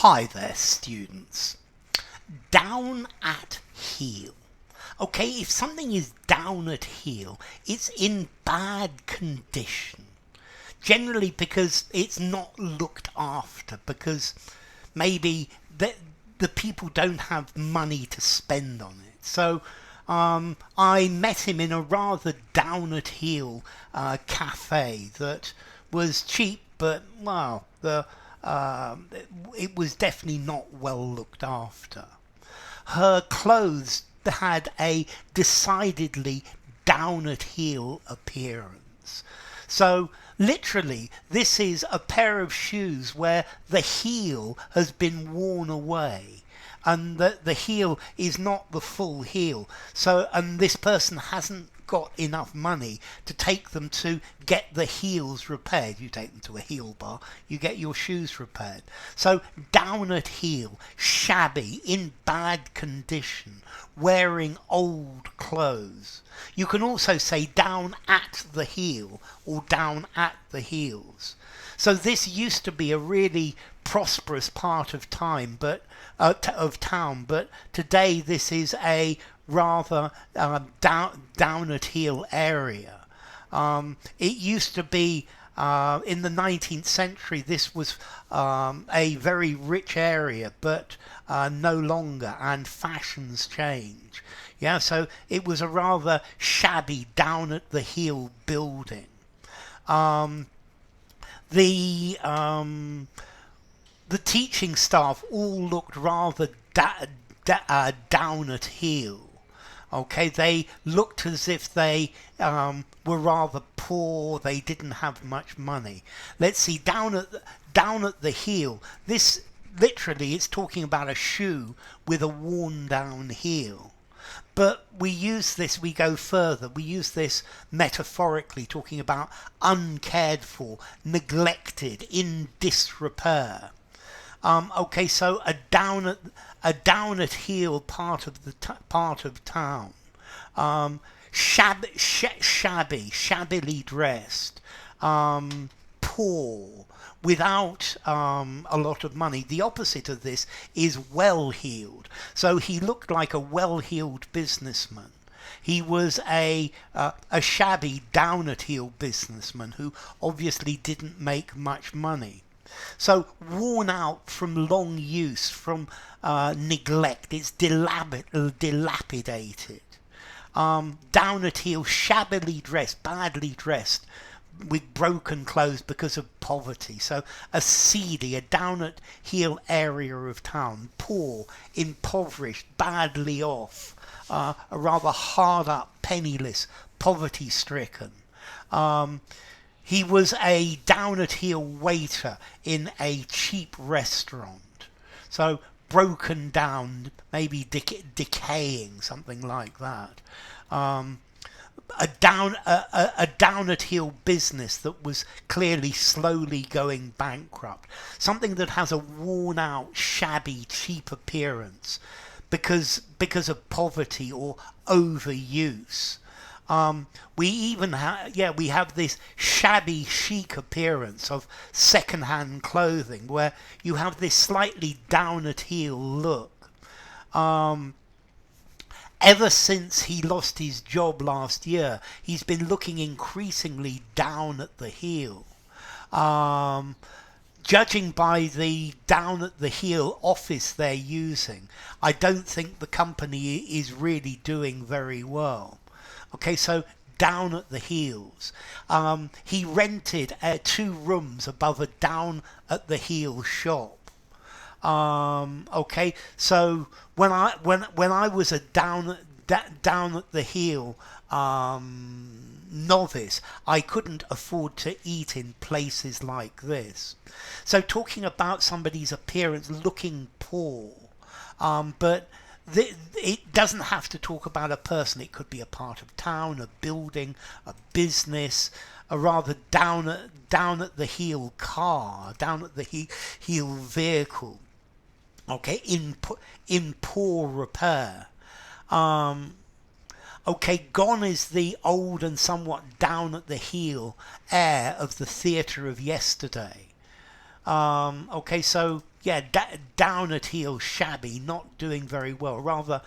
Hi there, students. Down at heel. Okay, if something is down at heel, it's in bad condition. Generally because it's not looked after, because maybe the people don't have money to spend on it. So I met him in a rather down at heel cafe that was cheap, but well, it was definitely not well looked after. Her clothes had a decidedly down at heel appearance. So literally, this is a pair of shoes where the heel has been worn away, and the heel is not the full heel. So, and this person hasn't got enough money to take them to get the heels repaired. You take them to a heel bar, you get your shoes repaired. So down at heel, shabby, in bad condition, wearing old clothes. You can also say down at the heel or down at the heels. So this used to be a really prosperous part of town, but today this is a rather down at heel area. It used to be in the 19th century this was a very rich area, but no longer, and fashions change. Yeah, so it was a rather shabby down at the heel building. The teaching staff all looked rather down at heel. Okay, they looked as if they were rather poor. They didn't have much money. Let's see, down at the heel. This literally is talking about a shoe with a worn down heel. But we go further. We use this metaphorically, talking about uncared for, neglected, in disrepair. Okay, so a down at heel part of town, shabbily dressed, poor, without a lot of money. The opposite of this is well-heeled. So he looked like a well-heeled businessman. He was a shabby, down-at-heel businessman who obviously didn't make much money. So worn out from long use, from neglect. It's dilapidated. Down at heel, shabbily dressed, badly dressed, with broken clothes because of poverty. So a seedy, a down at heel area of town, poor, impoverished, badly off, a rather hard up, penniless, poverty stricken. He was a down at heel waiter in a cheap restaurant. So broken down, maybe decaying, something like that. A down at heel business that was clearly slowly going bankrupt. Something that has a worn out, shabby, cheap appearance because of poverty or overuse. We have this shabby chic appearance of second-hand clothing where you have this slightly down at heel look. Ever since he lost his job last year, he's been looking increasingly down at the heel. Judging by the down at the heel office they're using, I don't think the company is really doing very well. Okay, so down at the heels. He rented 2 rooms above a down at the heel shop. Okay, so when I was a down at the heel novice, I couldn't afford to eat in places like this. So talking about somebody's appearance looking poor, but it doesn't have to talk about a person. It could be a part of town, a building, a business, a rather down at the heel car, down at the heel vehicle. Okay, in poor repair. Okay, gone is the old and somewhat down at the heel air of the theatre of yesterday. Okay, so yeah, down at heel, shabby, not doing very well, rather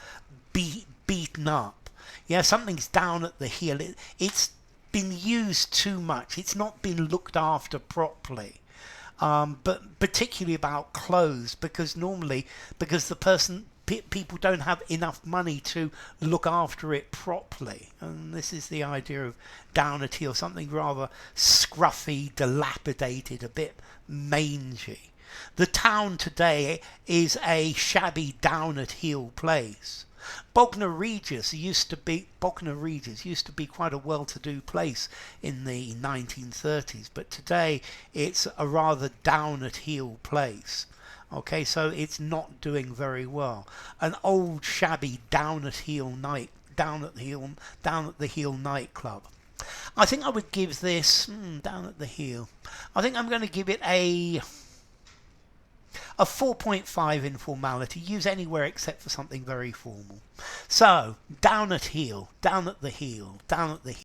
beaten up. Yeah, something's down at the heel. It's been used too much. It's not been looked after properly. But particularly about clothes, because normally, because the person, people don't have enough money to look after it properly, and this is the idea of down at heel, something rather scruffy, dilapidated, a bit mangy. The town today is a shabby, down at heel place. Bognor Regis used to be quite a well-to-do place in the 1930s, but today it's a rather down at heel place. Okay, so it's not doing very well. An old shabby down at the heel nightclub. I think I would give this down at the heel. I think I'm going to give it a 4.5 in formality. Use anywhere except for something very formal. So, down at heel, down at the heel, down at the heel.